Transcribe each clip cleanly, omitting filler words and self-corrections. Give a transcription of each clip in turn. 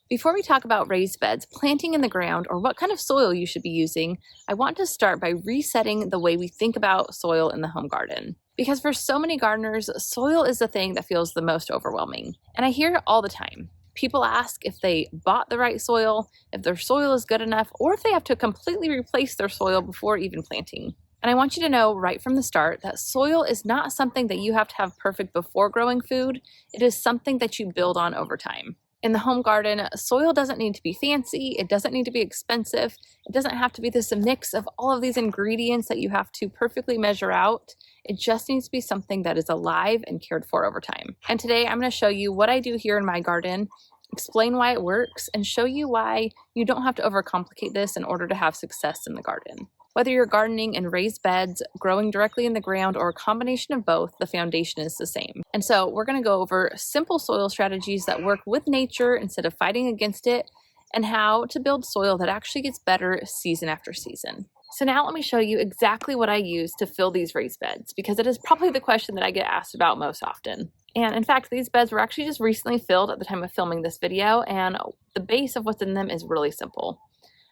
Before we talk about raised beds, planting in the ground, or what kind of soil you should be using, I want to start by resetting the way we think about soil in the home garden. Because for so many gardeners, soil is the thing that feels the most overwhelming. And I hear it all the time. People ask if they bought the right soil, if their soil is good enough, or if they have to completely replace their soil before even planting. And I want you to know right from the start that soil is not something that you have to have perfect before growing food. It is something that you build on over time. In the home garden, soil doesn't need to be fancy, it doesn't need to be expensive, it doesn't have to be this mix of all of these ingredients that you have to perfectly measure out. It just needs to be something that is alive and cared for over time. And today I'm going to show you what I do here in my garden, explain why it works, and show you why you don't have to overcomplicate this in order to have success in the garden. Whether you're gardening in raised beds, growing directly in the ground, or a combination of both, the foundation is the same. And so we're going to go over simple soil strategies that work with nature instead of fighting against it, and how to build soil that actually gets better season after season. So now let me show you exactly what I use to fill these raised beds, because it is probably the question that I get asked about most often. And in fact, these beds were actually just recently filled at the time of filming this video, and the base of what's in them is really simple.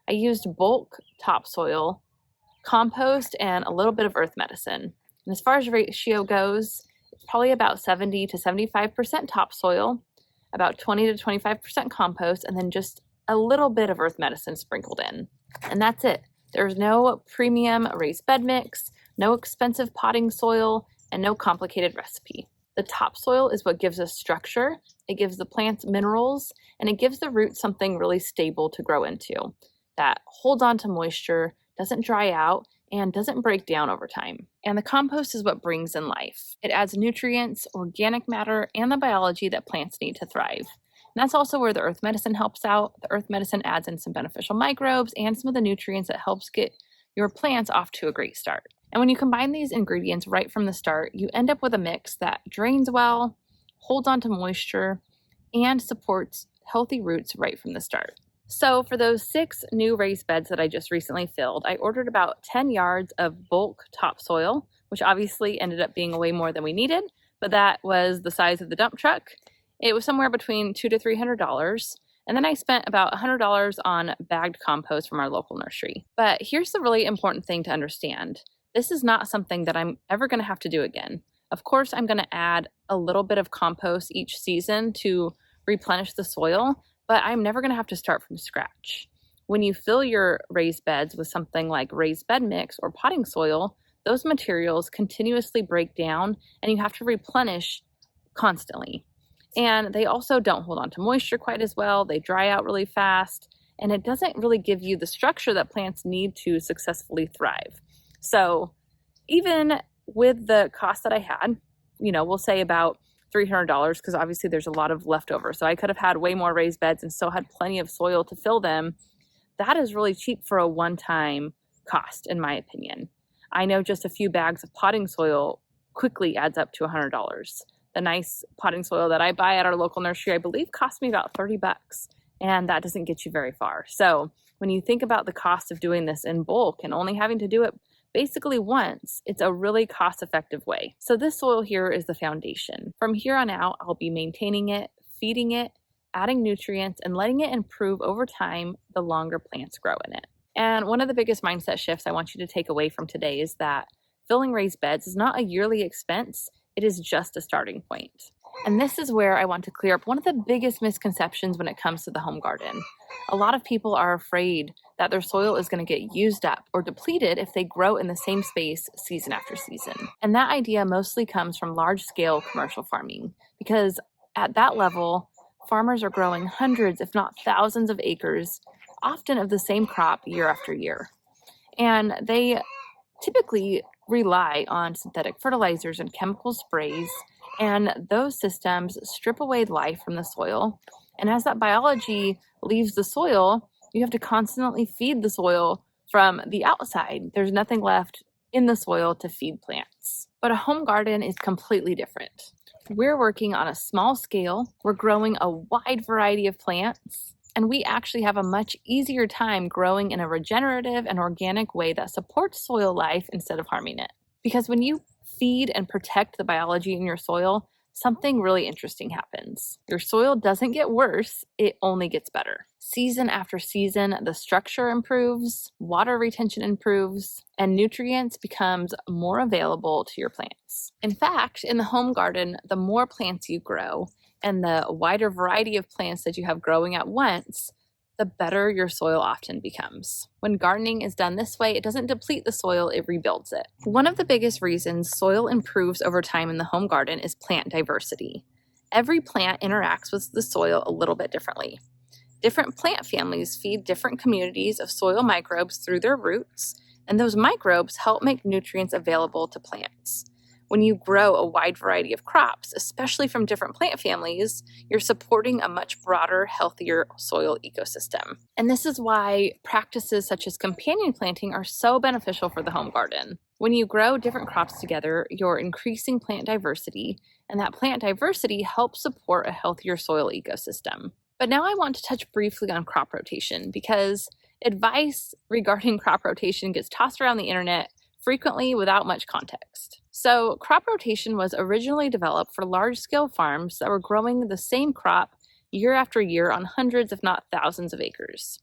I used bulk topsoil, compost, and a little bit of earth medicine. And as far as ratio goes, it's probably about 70 to 75% topsoil, about 20 to 25% compost, and then just a little bit of earth medicine sprinkled in. And that's it. There's no premium raised bed mix, no expensive potting soil, and no complicated recipe. The topsoil is what gives us structure, it gives the plants minerals, and it gives the roots something really stable to grow into that holds on to moisture, doesn't dry out, and doesn't break down over time. And the compost is what brings in life. It adds nutrients, organic matter, and the biology that plants need to thrive. And that's also where the earth medicine helps out. The earth medicine adds in some beneficial microbes and some of the nutrients that helps get your plants off to a great start. And when you combine these ingredients right from the start, you end up with a mix that drains well, holds on to moisture, and supports healthy roots right from the start. So for those 6 new raised beds that I just recently filled, I ordered about 10 yards of bulk topsoil, which obviously ended up being way more than we needed, but that was the size of the dump truck. It was somewhere between $200 to $300. And then I spent about $100 on bagged compost from our local nursery. But here's the really important thing to understand. This is not something that I'm ever going to have to do again. Of course, I'm going to add a little bit of compost each season to replenish the soil, but I'm never going to have to start from scratch. When you fill your raised beds with something like raised bed mix or potting soil, those materials continuously break down and you have to replenish constantly. And they also don't hold on to moisture quite as well. They dry out really fast, and it doesn't really give you the structure that plants need to successfully thrive. So even with the cost that I had, we'll say about $300, because obviously there's a lot of leftover. So I could have had way more raised beds and still had plenty of soil to fill them. That is really cheap for a one-time cost, in my opinion. I know just a few bags of potting soil quickly adds up to $100. The nice potting soil that I buy at our local nursery, I believe, cost me about $30, and that doesn't get you very far. So when you think about the cost of doing this in bulk and only having to do it basically once, it's a really cost-effective way. So this soil here is the foundation. From here on out, I'll be maintaining it, feeding it, adding nutrients, and letting it improve over time the longer plants grow in it. And one of the biggest mindset shifts I want you to take away from today is that filling raised beds is not a yearly expense, it is just a starting point. And this is where I want to clear up one of the biggest misconceptions when it comes to the home garden. A lot of people are afraid that their soil is going to get used up or depleted if they grow in the same space season after season. And that idea mostly comes from large-scale commercial farming, because at that level, farmers are growing hundreds, if not thousands of acres, often of the same crop year after year. And they typically rely on synthetic fertilizers and chemical sprays, and those systems strip away life from the soil. And as that biology leaves the soil, you have to constantly feed the soil from the outside. There's nothing left in the soil to feed plants. But a home garden is completely different. We're working on a small scale, we're growing a wide variety of plants, and we actually have a much easier time growing in a regenerative and organic way that supports soil life instead of harming it. Because when you feed and protect the biology in your soil, something really interesting happens. Your soil doesn't get worse, it only gets better. Season after season, the structure improves, water retention improves, and nutrients becomes more available to your plants. In fact, in the home garden, the more plants you grow and the wider variety of plants that you have growing at once, the better your soil often becomes. When gardening is done this way, it doesn't deplete the soil, it rebuilds it. One of the biggest reasons soil improves over time in the home garden is plant diversity. Every plant interacts with the soil a little bit differently. Different plant families feed different communities of soil microbes through their roots, and those microbes help make nutrients available to plants. When you grow a wide variety of crops, especially from different plant families, you're supporting a much broader, healthier soil ecosystem. And this is why practices such as companion planting are so beneficial for the home garden. When you grow different crops together, you're increasing plant diversity, and that plant diversity helps support a healthier soil ecosystem. But now I want to touch briefly on crop rotation because advice regarding crop rotation gets tossed around the internet frequently without much context. So, crop rotation was originally developed for large-scale farms that were growing the same crop year after year on hundreds, if not thousands, of acres.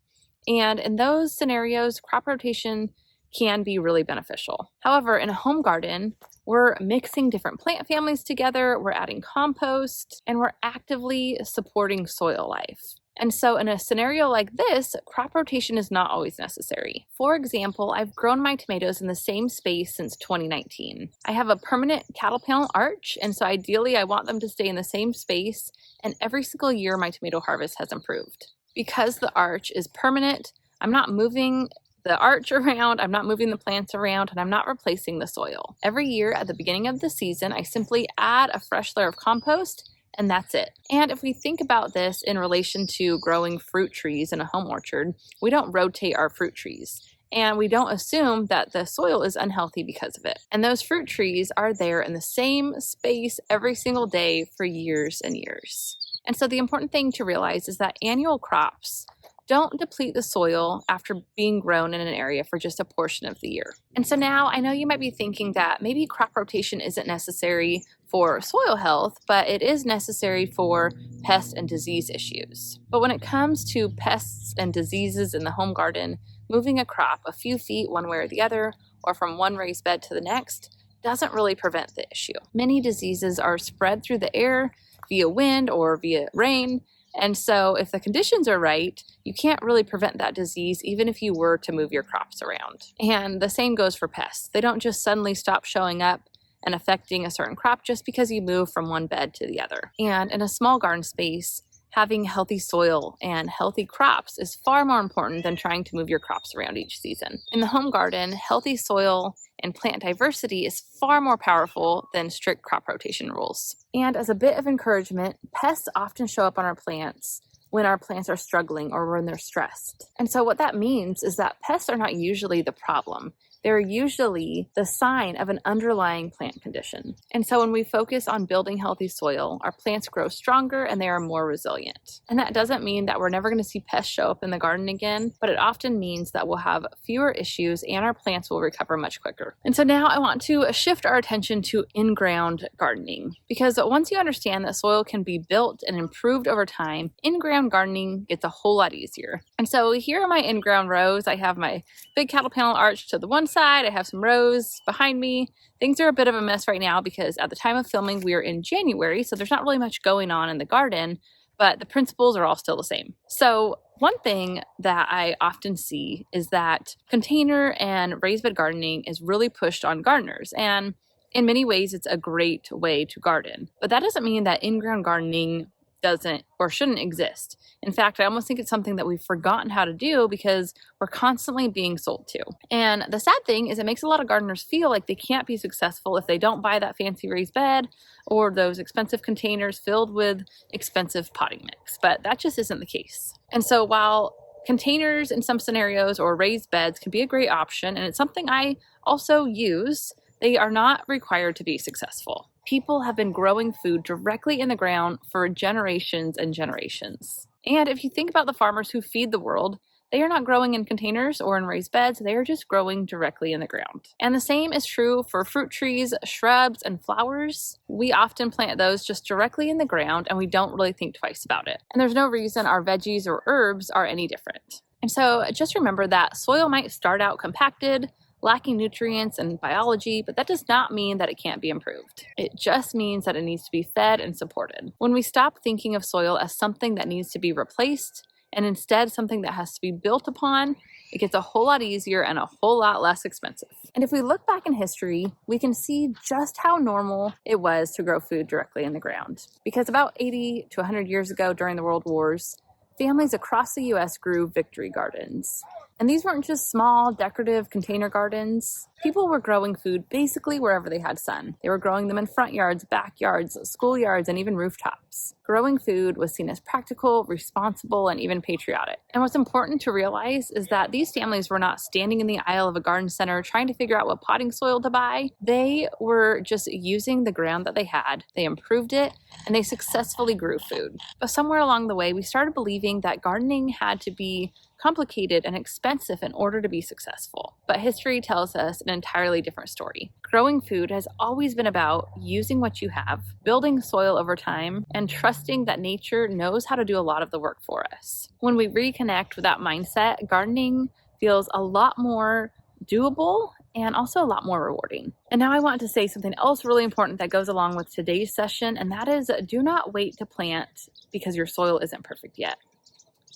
And in those scenarios, crop rotation can be really beneficial. However, in a home garden, we're mixing different plant families together, we're adding compost, and we're actively supporting soil life. And so in a scenario like this, crop rotation is not always necessary. For example, I've grown my tomatoes in the same space since 2019. I have a permanent cattle panel arch, and so ideally I want them to stay in the same space, and every single year my tomato harvest has improved. Because the arch is permanent, I'm not moving the arch around, I'm not moving the plants around, and I'm not replacing the soil. Every year at the beginning of the season, I simply add a fresh layer of compost, and that's it. And if we think about this in relation to growing fruit trees in a home orchard, we don't rotate our fruit trees. And we don't assume that the soil is unhealthy because of it. And those fruit trees are there in the same space every single day for years and years. And so the important thing to realize is that annual crops don't deplete the soil after being grown in an area for just a portion of the year. And so now I know you might be thinking that maybe crop rotation isn't necessary for soil health, but it is necessary for pest and disease issues. But when it comes to pests and diseases in the home garden, moving a crop a few feet one way or the other, or from one raised bed to the next, doesn't really prevent the issue. Many diseases are spread through the air via wind or via rain, and so if the conditions are right, you can't really prevent that disease even if you were to move your crops around. And the same goes for pests. They don't just suddenly stop showing up and affecting a certain crop just because you move from one bed to the other. And in a small garden space, having healthy soil and healthy crops is far more important than trying to move your crops around each season. In the home garden, healthy soil and plant diversity is far more powerful than strict crop rotation rules. And as a bit of encouragement, pests often show up on our plants when our plants are struggling or when they're stressed. And so what that means is that pests are not usually the problem. They're usually the sign of an underlying plant condition. And so when we focus on building healthy soil, our plants grow stronger and they are more resilient. And that doesn't mean that we're never going to see pests show up in the garden again, but it often means that we'll have fewer issues and our plants will recover much quicker. And so now I want to shift our attention to in-ground gardening, because once you understand that soil can be built and improved over time, in-ground gardening gets a whole lot easier. And so here are my in-ground rows. I have my big cattle panel arch to the one side. I have some rows behind me. Things are a bit of a mess right now because at the time of filming, we are in January, so there's not really much going on in the garden, but the principles are all still the same. So one thing that I often see is that container and raised bed gardening is really pushed on gardeners. And in many ways, it's a great way to garden. But that doesn't mean that in-ground gardening doesn't or shouldn't exist. In fact, I almost think it's something that we've forgotten how to do because we're constantly being sold to. And the sad thing is it makes a lot of gardeners feel like they can't be successful if they don't buy that fancy raised bed or those expensive containers filled with expensive potting mix. But that just isn't the case. And so while containers in some scenarios or raised beds can be a great option, and it's something I also use, they are not required to be successful. People have been growing food directly in the ground for generations and generations. And if you think about the farmers who feed the world, They are not growing in containers or in raised beds, they are just growing directly in the ground. And the same is true for fruit trees, shrubs, and flowers. We often plant those just directly in the ground and we don't really think twice about it. And there's no reason our veggies or herbs are any different. And so just remember that soil might start out compacted, lacking nutrients and biology, but that does not mean that it can't be improved. It just means that it needs to be fed and supported. When we stop thinking of soil as something that needs to be replaced, and instead something that has to be built upon, it gets a whole lot easier and a whole lot less expensive. And if we look back in history, we can see just how normal it was to grow food directly in the ground. Because about 80 to 100 years ago during the World Wars, families across the US grew victory gardens. And these weren't just small, decorative container gardens. People were growing food basically wherever they had sun. They were growing them in front yards, backyards, schoolyards, and even rooftops. Growing food was seen as practical, responsible, and even patriotic. And what's important to realize is that these families were not standing in the aisle of a garden center trying to figure out what potting soil to buy. They were just using the ground that they had. They improved it, and they successfully grew food. But somewhere along the way, we started believing that gardening had to be complicated and expensive in order to be successful. But history tells us an entirely different story. Growing food has always been about using what you have, building soil over time, and trusting that nature knows how to do a lot of the work for us. When we reconnect with that mindset, gardening feels a lot more doable and also a lot more rewarding. And now I want to say something else really important that goes along with today's session, and that is do not wait to plant because your soil isn't perfect yet.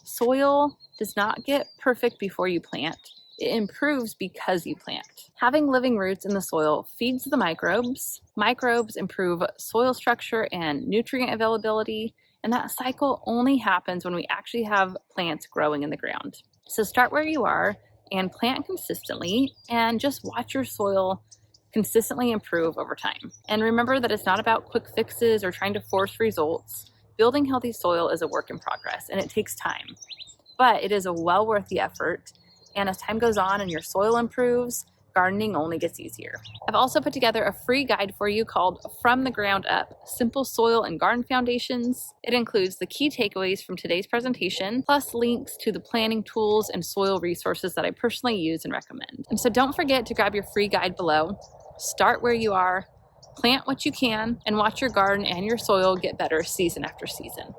Soil does not get perfect before you plant. It improves because you plant. Having living roots in the soil feeds the microbes. Microbes improve soil structure and nutrient availability, and that cycle only happens when we actually have plants growing in the ground. So start where you are and plant consistently and just watch your soil consistently improve over time. And remember that it's not about quick fixes or trying to force results. Building healthy soil is a work in progress and it takes time, but it is well worth the effort. And as time goes on and your soil improves, gardening only gets easier. I've also put together a free guide for you called From the Ground Up, Simple Soil and Garden Foundations. It includes the key takeaways from today's presentation, plus links to the planning tools and soil resources that I personally use and recommend. And so don't forget to grab your free guide below. Start where you are, plant what you can, and watch your garden and your soil get better season after season.